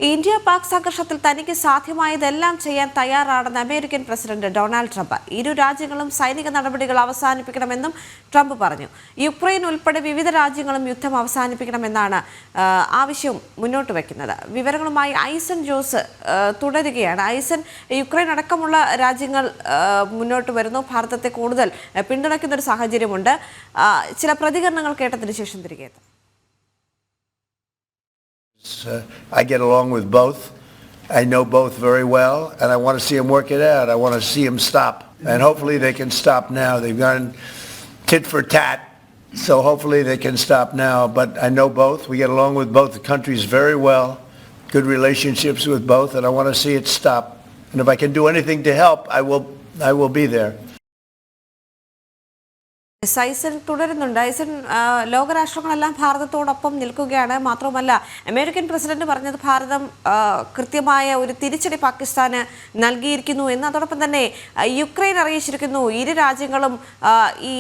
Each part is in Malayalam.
ഇന്ത്യ പാക് സംഘർഷത്തിൽ തനിക്ക് സാധ്യമായതെല്ലാം ചെയ്യാൻ തയ്യാറാണെന്ന് അമേരിക്കൻ പ്രസിഡന്റ് ഡൊണാൾഡ് ട്രംപ്. ഇരു രാജ്യങ്ങളും സൈനിക നടപടികൾ അവസാനിപ്പിക്കണമെന്നും ട്രംപ് പറഞ്ഞു. യുക്രൈൻ ഉൾപ്പെടെ വിവിധ രാജ്യങ്ങളും യുദ്ധം അവസാനിപ്പിക്കണമെന്നാണ് ആവശ്യം മുന്നോട്ട് വയ്ക്കുന്നത്. വിവരങ്ങളുമായി ഐസൻ ജോസ് തുടരുകയാണ്. ഐസൻ, യുക്രൈൻ അടക്കമുള്ള രാജ്യങ്ങൾ മുന്നോട്ട് വരുന്നു, ഭാരതത്തെ കൂടുതൽ പിന്തുണയ്ക്കുന്ന ഒരു സാഹചര്യമുണ്ട്. ചില പ്രതികരണങ്ങൾ കേട്ടതിന് ശേഷം തിരികെ എത്താം. I get along with both. I know both very well, and I want to see them work it out. I want to see them stop, and hopefully they can stop now. They've gone tit for tat, so hopefully they can stop now. But I know both. We get along with both the countries very well, good relationships with both, and I want to see it stop. And if I can do anything to help, I will be there. ഐസൻ തുടരുന്നുണ്ട്. ഐസൻ, ലോകരാഷ്ട്രങ്ങളെല്ലാം ഭാരതത്തോടൊപ്പം നിൽക്കുകയാണ്. മാത്രമല്ല, അമേരിക്കൻ പ്രസിഡന്റ് പറഞ്ഞത് ഭാരതം കൃത്യമായ ഒരു തിരിച്ചടി പാകിസ്ഥാന് നൽകിയിരിക്കുന്നു എന്ന്. അതോടൊപ്പം തന്നെ യുക്രൈൻ അറിയിച്ചിരിക്കുന്നു ഇരു രാജ്യങ്ങളും ഈ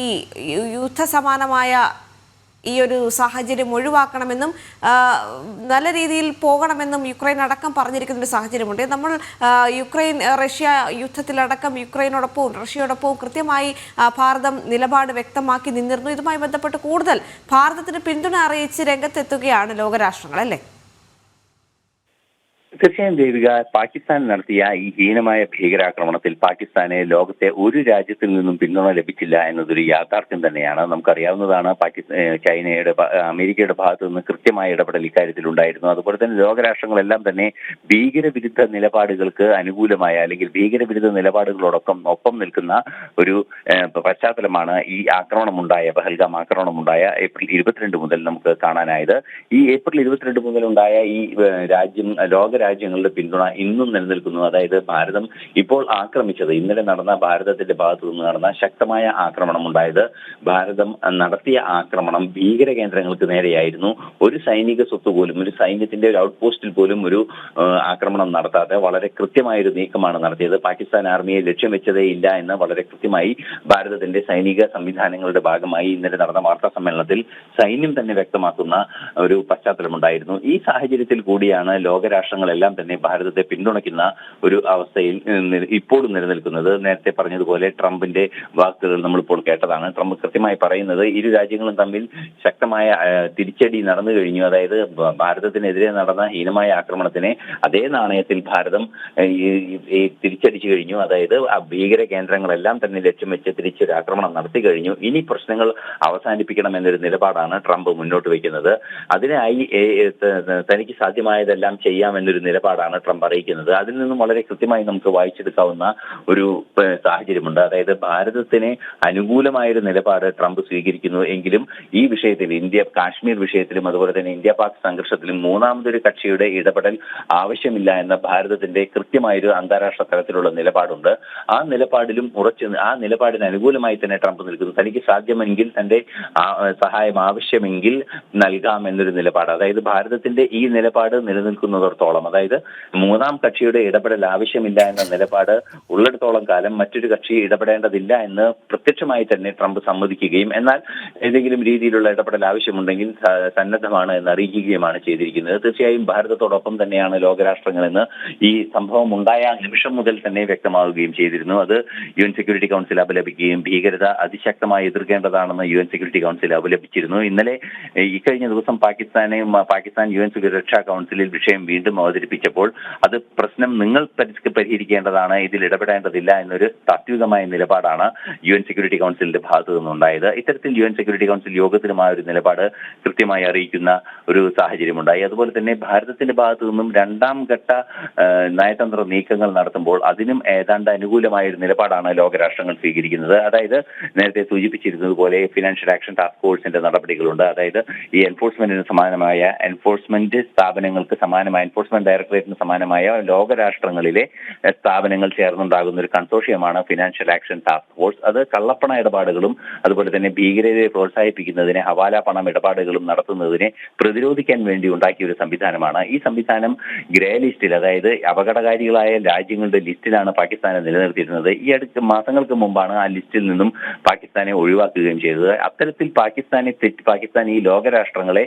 യുദ്ധസമാനമായ ഈ ഒരു സാഹചര്യം ഒഴിവാക്കണമെന്നും നല്ല രീതിയിൽ പോകണമെന്നും യുക്രൈൻ അടക്കം പറഞ്ഞിരിക്കുന്ന ഒരു സാഹചര്യമുണ്ട്. നമ്മൾ റഷ്യ യുദ്ധത്തിലടക്കം യുക്രൈനോടൊപ്പവും റഷ്യയോടൊപ്പവും കൃത്യമായി ഭാരതം നിലപാട് വ്യക്തമാക്കി നിന്നിരുന്നു. ഇതുമായി ബന്ധപ്പെട്ട് കൂടുതൽ ഭാരതത്തിന് പിന്തുണ അറിയിച്ച് രംഗത്തെത്തുകയാണ് ലോകരാഷ്ട്രങ്ങൾ, അല്ലേ? തീർച്ചയായും ദേവിക, പാകിസ്ഥാൻ നടത്തിയ ഈ ഹീനമായ ഭീകരാക്രമണത്തിൽ പാകിസ്ഥാനെ ലോകത്തെ ഒരു രാജ്യത്തിൽ നിന്നും പിന്തുണ ലഭിച്ചില്ല എന്നതൊരു യാഥാർത്ഥ്യം തന്നെയാണ്. നമുക്കറിയാവുന്നതാണ്, ചൈനയുടെ, അമേരിക്കയുടെ ഭാഗത്തു നിന്ന് കൃത്യമായ ഇടപെടൽ ഇക്കാര്യത്തിൽ ഉണ്ടായിരുന്നു. അതുപോലെ തന്നെ ലോകരാഷ്ട്രങ്ങളെല്ലാം തന്നെ ഭീകരവിരുദ്ധ നിലപാടുകൾക്ക് അനുകൂലമായ അല്ലെങ്കിൽ ഭീകരവിരുദ്ധ നിലപാടുകളോടൊപ്പം നിൽക്കുന്ന ഒരു പശ്ചാത്തലമാണ് ഈ ആക്രമണമുണ്ടായ പഹൽഗാം ആക്രമണമുണ്ടായ ഏപ്രിൽ 22 മുതൽ നമുക്ക് കാണാനായത്. ഈ ഏപ്രിൽ 22 മുതലുണ്ടായ ഈ ലോകരാജ്യങ്ങളുടെ പിന്തുണ ഇന്നും നിലനിൽക്കുന്നു. അതായത് ഭാരതം ഇപ്പോൾ ആക്രമിച്ചത്, ഇന്നലെ നടന്ന ഭാരതത്തിന്റെ ഭാഗത്തു നിന്ന് നടന്ന ശക്തമായ ആക്രമണം ഉണ്ടായത്, ഭാരതം നടത്തിയ ആക്രമണം ഭീകര കേന്ദ്രങ്ങൾക്ക് നേരെയായിരുന്നു. ഒരു സൈനിക സ്വത്ത് പോലും, ഒരു സൈന്യത്തിന്റെ ഒരു ഔട്ട് പോസ്റ്റിൽ പോലും ഒരു ആക്രമണം നടത്താതെ വളരെ കൃത്യമായൊരു നീക്കമാണ് നടത്തിയത്. പാകിസ്ഥാൻ ആർമിയെ ലക്ഷ്യം വെച്ചതേ ഇല്ല എന്ന് വളരെ കൃത്യമായി ഭാരതത്തിന്റെ സൈനിക സംവിധാനങ്ങളുടെ ഭാഗമായി ഇന്നലെ നടന്ന വാർത്താ സമ്മേളനത്തിൽ സൈന്യം തന്നെ വ്യക്തമാക്കുന്ന ഒരു പശ്ചാത്തലമുണ്ടായിരുന്നു. ഈ സാഹചര്യത്തിൽ കൂടിയാണ് ലോകരാഷ്ട്രങ്ങളെല്ലാം തന്നെ ഭാരതത്തെ പിന്തുണയ്ക്കുന്ന ഒരു അവസ്ഥയിൽ ഇപ്പോഴും നിലനിൽക്കുന്നത്. നേരത്തെ പറഞ്ഞതുപോലെ ട്രംപിന്റെ വാക്കുകൾ നമ്മളിപ്പോൾ കേട്ടതാണ്. ട്രംപ് കൃത്യമായി പറയുന്നത് ഇരു രാജ്യങ്ങളും തമ്മിൽ ശക്തമായ തിരിച്ചടി നടന്നു കഴിഞ്ഞു. അതായത് ഭാരതത്തിനെതിരെ നടന്ന ഹീനമായ ആക്രമണത്തിനെ അതേ നാണയത്തിൽ ഭാരതം തിരിച്ചടിച്ചു കഴിഞ്ഞു. അതായത് ആ ഭീകര കേന്ദ്രങ്ങളെല്ലാം തന്നെ ലക്ഷ്യം വെച്ച് തിരിച്ചൊരു ആക്രമണം നടത്തി കഴിഞ്ഞു. ഇനി പ്രശ്നങ്ങൾ അവസാനിപ്പിക്കണം എന്നൊരു നിലപാടാണ് ട്രംപ് മുന്നോട്ട് വയ്ക്കുന്നത്. അതിനായി തനിക്ക് സാധ്യമായതെല്ലാം ചെയ്യാമെന്നൊരു നിലപാടാണ് ട്രംപ് അറിയിക്കുന്നത്. അതിൽ നിന്നും വളരെ കൃത്യമായി നമുക്ക് വായിച്ചെടുക്കാവുന്ന ഒരു സാഹചര്യമുണ്ട്. അതായത് ഭാരതത്തിന് അനുകൂലമായൊരു നിലപാട് ട്രംപ് സ്വീകരിക്കുന്നു എങ്കിലും ഈ വിഷയത്തിൽ, കാശ്മീർ വിഷയത്തിലും അതുപോലെ തന്നെ ഇന്ത്യ പാക് സംഘർഷത്തിലും മൂന്നാമതൊരു കക്ഷിയുടെ ഇടപെടൽ ആവശ്യമില്ല എന്ന ഭാരതത്തിന്റെ കൃത്യമായൊരു അന്താരാഷ്ട്ര തലത്തിലുള്ള നിലപാടുണ്ട്. ആ നിലപാടിന് അനുകൂലമായി തന്നെ ട്രംപ് നിൽക്കുന്നു. തനിക്ക് സാധ്യമെങ്കിൽ, തന്റെ സഹായം ആവശ്യമെങ്കിൽ നൽകാം എന്നൊരു നിലപാട്. അതായത് ഭാരതത്തിന്റെ ഈ നിലപാട് നിലനിൽക്കുന്നിടത്തോളം, അതായത് മൂന്നാം കക്ഷിയുടെ ഇടപെടൽ ആവശ്യമില്ല എന്ന നിലപാട് ഉള്ളിടത്തോളം കാലം മറ്റൊരു കക്ഷി ഇടപെടേണ്ടതില്ല എന്ന് പ്രത്യക്ഷമായി തന്നെ ട്രംപ് സമ്മതിക്കുകയും എന്നാൽ ഏതെങ്കിലും രീതിയിലുള്ള ഇടപെടൽ ആവശ്യമുണ്ടെങ്കിൽ സന്നദ്ധമാണ് എന്ന് അറിയിക്കുകയുമാണ് ചെയ്തിരിക്കുന്നത്. തീർച്ചയായും ഭാരതത്തോടൊപ്പം തന്നെയാണ് ലോകരാഷ്ട്രങ്ങളെന്ന് ഈ സംഭവം ഉണ്ടായ നിമിഷം മുതൽ തന്നെ വ്യക്തമാവുകയും ചെയ്തിരുന്നു. അത് UN സെക്യൂരിറ്റി കൗൺസിൽ അപലപിക്കുകയും ഭീകരത അതിശക്തമായി എതിർക്കേണ്ടതാണെന്ന് UN സെക്യൂരിറ്റി കൗൺസിൽ അപലപിച്ചിരുന്നു. ഇന്നലെ ഇക്കഴിഞ്ഞ ദിവസം പാകിസ്ഥാൻ UN സുരക്ഷാ കൗൺസിലിൽ വിഷയം വീണ്ടും അവതരിപ്പിച്ചപ്പോൾ അത് പ്രശ്നം നിങ്ങൾ പരിഹരിക്കേണ്ടതാണ്, ഇതിൽ ഇടപെടേണ്ടതില്ല എന്നൊരു താത്വികമായ നിലപാടാണ് UN സെക്യൂരിറ്റി കൗൺസിലിന്റെ ഭാഗത്തു നിന്നുണ്ടായത്. ഇത്തരത്തിൽ UN സെക്യൂരിറ്റി കൗൺസിൽ യോഗത്തിനുമായ ഒരു നിലപാട് കൃത്യമായി അറിയിക്കുന്ന ഒരു സാഹചര്യമുണ്ടായി. അതുപോലെ തന്നെ ഭാരതത്തിന്റെ ഭാഗത്തു നിന്നും രണ്ടാം ഘട്ട നയതന്ത്ര നീക്കങ്ങൾ നടത്തുമ്പോൾ അതിനും ഏതാണ്ട് അനുകൂലമായ ഒരു നിലപാടാണ് ലോകരാഷ്ട്രങ്ങൾ സ്വീകരിക്കുന്നത്. അതായത് നേരത്തെ സൂചിപ്പിച്ചിരുന്നതുപോലെ ഫിനാൻഷ്യൽ ആക്ഷൻ ടാസ്ക് ഫോഴ്സിന്റെ നടപടികളുണ്ട്. അതായത് ഈ എൻഫോഴ്സ്മെന്റിന് സമാനമായ എൻഫോഴ്സ്മെന്റ് സ്ഥാപനങ്ങൾക്ക് സമാനമായ എൻഫോഴ്സ്മെന്റ് ഡയറക്ടറേറ്റിന് സമാനമായ ലോകരാഷ്ട്രങ്ങളിലെ സ്ഥാപനങ്ങൾ ചേർന്നുണ്ടാകുന്ന ഒരു കൺസോർഷ്യമാണ് ഫിനാൻഷ്യൽ ആക്ഷൻ ടാസ്ക് ഫോഴ്സ്. അത് കള്ളപ്പണ ഇടപാടുകളും അതുപോലെ തന്നെ ഭീകരതയെ പ്രോത്സാഹിപ്പിക്കുന്നതിനെ, ഹവാല പണം ഇടപാടുകളും നടത്തുന്നതിനെ പ്രതിരോധിക്കാൻ വേണ്ടി ഉണ്ടാക്കിയ ഒരു സംവിധാനമാണ്. ഈ സംവിധാനം ഗ്രേ ലിസ്റ്റിൽ, അതായത് അപകടകാരികളായ രാജ്യങ്ങളുടെ ലിസ്റ്റിലാണ് പാകിസ്ഥാനെ നിലനിർത്തിയിരുന്നത്. ഈ അടുത്ത മാസങ്ങൾക്ക് മുമ്പാണ് ആ ലിസ്റ്റിൽ നിന്നും പാകിസ്ഥാനെ ഒഴിവാക്കുകയും ചെയ്തത്. അത്തരത്തിൽ പാകിസ്ഥാൻ ഈ ലോകരാഷ്ട്രങ്ങളെ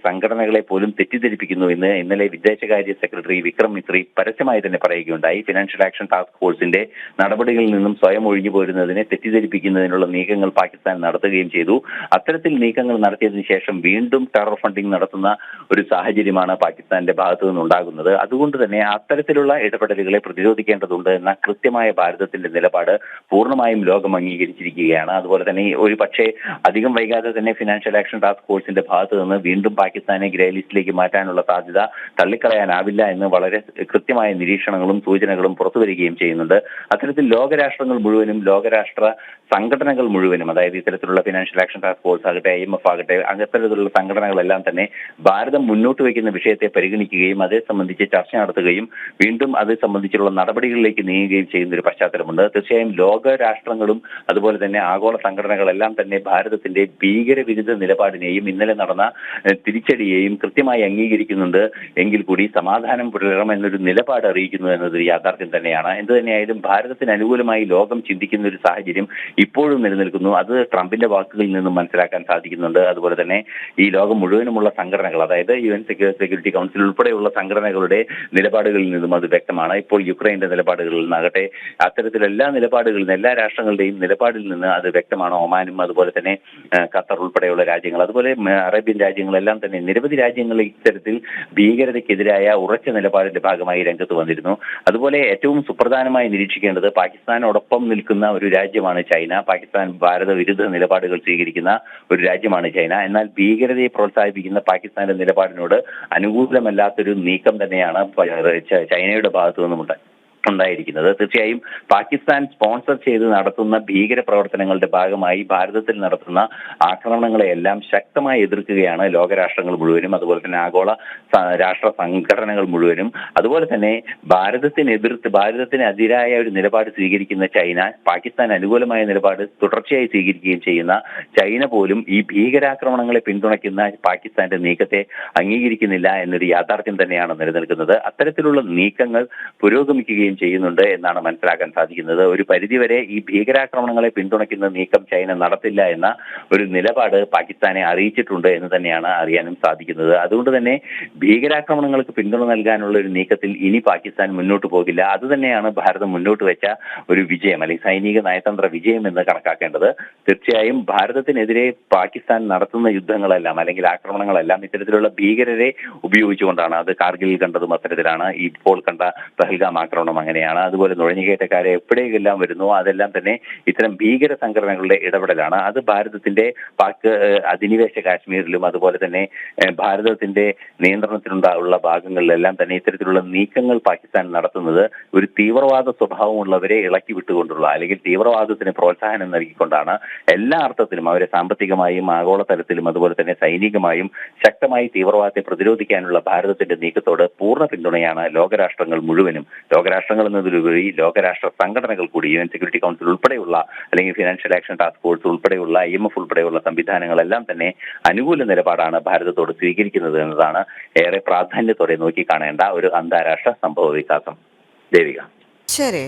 സംഘടനകളെ പോലും തെറ്റിദ്ധരിപ്പിക്കുന്നു എന്ന് ഇന്നലെ വിദേശകാര്യ വിദേശകാര്യ സെക്രട്ടറി വിക്രം മിസ്രി പരസ്യമായി തന്നെ പറയുകയുണ്ടായി. ഫിനാൻഷ്യൽ ആക്ഷൻ ടാസ്ക് ഫോഴ്സിന്റെ നടപടികളിൽ നിന്നും സ്വയം ഒഴിഞ്ഞു പോരുന്നതിനെ തെറ്റിദ്ധരിപ്പിക്കുന്നതിനുള്ള നീക്കങ്ങൾ പാകിസ്ഥാൻ നടത്തുകയും ചെയ്തു. അത്തരത്തിൽ നീക്കങ്ങൾ നടത്തിയതിനു ശേഷം വീണ്ടും ടെറർ ഫണ്ടിംഗ് നടത്തുന്ന ഒരു സാഹചര്യമാണ് പാകിസ്ഥാന്റെ ഭാഗത്തു നിന്നുണ്ടാകുന്നത്. അതുകൊണ്ട് തന്നെ അത്തരത്തിലുള്ള ഇടപെടലുകളെ പ്രതിരോധിക്കേണ്ടതുണ്ട് എന്ന കൃത്യമായ ഭാരതത്തിന്റെ നിലപാട് പൂർണ്ണമായും ലോകം അംഗീകരിച്ചിരിക്കുകയാണ്. അതുപോലെ തന്നെ ഒരു പക്ഷേ അധികം വൈകാതെ തന്നെ ഫിനാൻഷ്യൽ ആക്ഷൻ ടാസ്ക് ഫോഴ്സിന്റെ ഭാഗത്ത് നിന്ന് വീണ്ടും പാകിസ്ഥാനെ ഗ്രേ ലിസ്റ്റിലേക്ക് മാറ്റാനുള്ള സാധ്യത തള്ളിക്കളയാനാവില്ല എന്ന് വളരെ കൃത്യമായ നിരീക്ഷണങ്ങളും സൂചനകളും പുറത്തുവരികയും ചെയ്യുന്നുണ്ട്. അത്തരത്തിൽ ലോകരാഷ്ട്രങ്ങൾ മുഴുവനും ലോകരാഷ്ട്ര സംഘടനകൾ മുഴുവനും, അതായത് ഇത്തരത്തിലുള്ള ഫിനാൻഷ്യൽ ആക്ഷൻ ടാസ്ക് ഫോഴ്സ് ആകട്ടെ, IMF ആകട്ടെ, അത്തരത്തിലുള്ള സംഘടനകളെല്ലാം തന്നെ ഭാരതം മുന്നോട്ട് വയ്ക്കുന്ന വിഷയത്തെ പരിഗണിക്കുകയും അതേ സംബന്ധിച്ച് ചർച്ച നടത്തുകയും വീണ്ടും അത് സംബന്ധിച്ചുള്ള നടപടികളിലേക്ക് നീങ്ങുകയും ചെയ്യുന്ന ഒരു പശ്ചാത്തലമുണ്ട്. തീർച്ചയായും ലോകരാഷ്ട്രങ്ങളും അതുപോലെ തന്നെ ആഗോള സംഘടനകളെല്ലാം തന്നെ ഭാരതത്തിന്റെ ഭീകരവിരുദ്ധ നിലപാടിനെയും ഇന്നലെ നടന്ന തിരിച്ചടിയെയും കൃത്യമായി അംഗീകരിക്കുന്നുണ്ട്. എങ്കിൽ കൂടി സമാധാനം പുലരണമെന്നൊരു നിലപാട് അറിയിക്കുന്നു എന്നതൊരു യാഥാർത്ഥ്യം തന്നെയാണ്. എന്ത് തന്നെയായാലും ഭാരതത്തിന് അനുകൂലമായി ലോകം ചിന്തിക്കുന്ന ഒരു സാഹചര്യം ഇപ്പോഴും നിലനിൽക്കുന്നു. അത് ട്രംപിന്റെ വാക്കുകളിൽ നിന്നും മനസ്സിലാക്കാൻ സാധിക്കുന്നുണ്ട്. അതുപോലെ തന്നെ ഈ ലോകം മുഴുവനുമുള്ള സംഘടനകൾ, അതായത് UN സെക്യൂരിറ്റി കൗൺസിൽ ഉൾപ്പെടെയുള്ള സംഘടനകളുടെ നിലപാടുകളിൽ നിന്നും അത് വ്യക്തമാണ്. ഇപ്പോൾ യുക്രൈന്റെ നിലപാടുകളിൽ നിന്നാകട്ടെ, അത്തരത്തിലെല്ലാ നിലപാടുകളിൽ നിന്ന്, എല്ലാ രാഷ്ട്രങ്ങളുടെയും നിലപാടിൽ നിന്ന് അത് വ്യക്തമാണ്. ഒമാനും അതുപോലെ തന്നെ ഖത്തർ ഉൾപ്പെടെയുള്ള രാജ്യങ്ങൾ, അതുപോലെ അറേബ്യൻ രാജ്യങ്ങളെല്ലാം തന്നെ നിരവധി രാജ്യങ്ങൾ ഇത്തരത്തിൽ ഭീകരതയ്ക്കെതിരായ ഉറച്ച നിലപാടിന്റെ ഭാഗമായി രംഗത്ത് വന്നിരുന്നു. അതുപോലെ ഏറ്റവും സുപ്രധാനമായി നിരീക്ഷിക്കേണ്ടത് പാകിസ്ഥാനോടൊപ്പം നിൽക്കുന്ന ഒരു രാജ്യമാണ് ചൈന. പാകിസ്ഥാൻ ഭാരത വിരുദ്ധ നിലപാടുകൾ സ്വീകരിക്കുന്ന ഒരു രാജ്യമാണ് ചൈന. എന്നാൽ ഭീകരതയെ പ്രോത്സാഹിപ്പിക്കുന്ന പാകിസ്ഥാന്റെ നിലപാടിനോട് അനുകൂലമല്ലാത്തൊരു നീക്കം തന്നെയാണ് ചൈനയുടെ ഭാഗത്തു ഉണ്ടായിരിക്കുന്നത്. തീർച്ചയായും പാകിസ്ഥാൻ സ്പോൺസർ ചെയ്ത് നടത്തുന്ന ഭീകര പ്രവർത്തനങ്ങളുടെ ഭാഗമായി ഭാരതത്തിൽ നടത്തുന്ന ആക്രമണങ്ങളെയെല്ലാം ശക്തമായി എതിർക്കുകയാണ് ലോകരാഷ്ട്രങ്ങൾ മുഴുവനും, അതുപോലെ തന്നെ ആഗോള രാഷ്ട്ര സംഘടനകൾ മുഴുവനും. അതുപോലെ തന്നെ ഭാരതത്തിനെതിരായ ഒരു നിലപാട് സ്വീകരിക്കുന്ന ചൈന, പാകിസ്ഥാൻ അനുകൂലമായ നിലപാട് തുടർച്ചയായി സ്വീകരിക്കുകയും ചെയ്യുന്ന ചൈന പോലും ഈ ഭീകരാക്രമണങ്ങളെ പിന്തുണയ്ക്കുന്ന പാകിസ്ഥാന്റെ നീക്കത്തെ അംഗീകരിക്കുന്നില്ല എന്നൊരു യാഥാർത്ഥ്യം തന്നെയാണ് നിലനിൽക്കുന്നത്. അത്തരത്തിലുള്ള നീക്കങ്ങൾ പുരോഗമിക്കുകയും ചെയ്യുന്നുണ്ട് എന്നാണ് മനസ്സിലാക്കാൻ സാധിക്കുന്നത്. ഒരു പരിധിവരെ ഈ ഭീകരാക്രമണങ്ങളെ പിന്തുണയ്ക്കുന്ന നീക്കം ചൈന നടത്തില്ല എന്ന ഒരു നിലപാട് പാകിസ്ഥാനെ അറിയിച്ചിട്ടുണ്ട് എന്ന് തന്നെയാണ് അറിയാനും സാധിക്കുന്നത്. അതുകൊണ്ട് തന്നെ ഭീകരാക്രമണങ്ങൾക്ക് പിന്തുണ നൽകാനുള്ള ഒരു നീക്കത്തിൽ ഇനി പാകിസ്ഥാൻ മുന്നോട്ട് പോകില്ല. അതുതന്നെയാണ് ഭാരതം മുന്നോട്ട് വെച്ച ഒരു വിജയം, അല്ലെങ്കിൽ സൈനിക നയതന്ത്ര വിജയം എന്ന് കണക്കാക്കേണ്ടത്. തീർച്ചയായും ഭാരതത്തിനെതിരെ പാകിസ്ഥാൻ നടത്തുന്ന യുദ്ധങ്ങളെല്ലാം അല്ലെങ്കിൽ ആക്രമണങ്ങളെല്ലാം ഇത്തരത്തിലുള്ള ഭീകരരെ ഉപയോഗിച്ചുകൊണ്ടാണ്. അത് കാർഗിലിൽ കണ്ടതും അത്തരത്തിലാണ്, ഇപ്പോൾ കണ്ട പഹൽഗാം ആക്രമണം അങ്ങനെയാണ്. അതുപോലെ നുഴഞ്ഞുകയറ്റക്കാരെ എപ്പോഴെല്ലാം വരുന്നു അതെല്ലാം തന്നെ ഇത്തരം ഭീകര സംഘടനകളുടെ ഇടപെടലാണ്. അത് ഭാരതത്തിന്റെ പാക് അധിനിവേശ കാശ്മീരിലും അതുപോലെ തന്നെ ഭാരതത്തിന്റെ നിയന്ത്രണത്തിലുള്ള ഭാഗങ്ങളിലെല്ലാം തന്നെ ഇത്തരത്തിലുള്ള നീക്കങ്ങൾ പാകിസ്ഥാൻ നടത്തുന്നത് ഒരു തീവ്രവാദ സ്വഭാവമുള്ളവരെ ഇളക്കി വിട്ടുകൊണ്ടുള്ള, അല്ലെങ്കിൽ തീവ്രവാദത്തിന് പ്രോത്സാഹനം നൽകിക്കൊണ്ടാണ്. എല്ലാ അർത്ഥത്തിലും അവരെ സാമ്പത്തികമായും ആഗോള തലത്തിലും അതുപോലെ തന്നെ സൈനികമായും ശക്തമായി തീവ്രവാദത്തെ പ്രതിരോധിക്കാനുള്ള ഭാരതത്തിന്റെ നീക്കത്തോട് പൂർണ്ണ പിന്തുണയാണ് ലോകരാഷ്ട്രങ്ങൾ മുഴുവനും. ലോകരാഷ്ട്രങ്ങൾ എന്നതിലുപരി ലോകരാഷ്ട്ര സംഘടനകൾ കൂടി, UN സെക്യൂരിറ്റി കൗൺസിൽ ഉൾപ്പെടെയുള്ള അല്ലെങ്കിൽ ഫിനാൻഷ്യൽ ആക്ഷൻ ടാസ്ക് ഫോഴ്സ് ഉൾപ്പെടെയുള്ള IMF ഉൾപ്പെടെയുള്ള സംവിധാനങ്ങളെല്ലാം തന്നെ അനുകൂല നിലപാടാണ് ഭാരതത്തോട് സ്വീകരിക്കുന്നത് എന്നതാണ് ഏറെ പ്രാധാന്യത്തോടെ നോക്കിക്കാണേണ്ട ഒരു അന്താരാഷ്ട്ര സംഭവ വികാസം. ദേവിക. ശരി.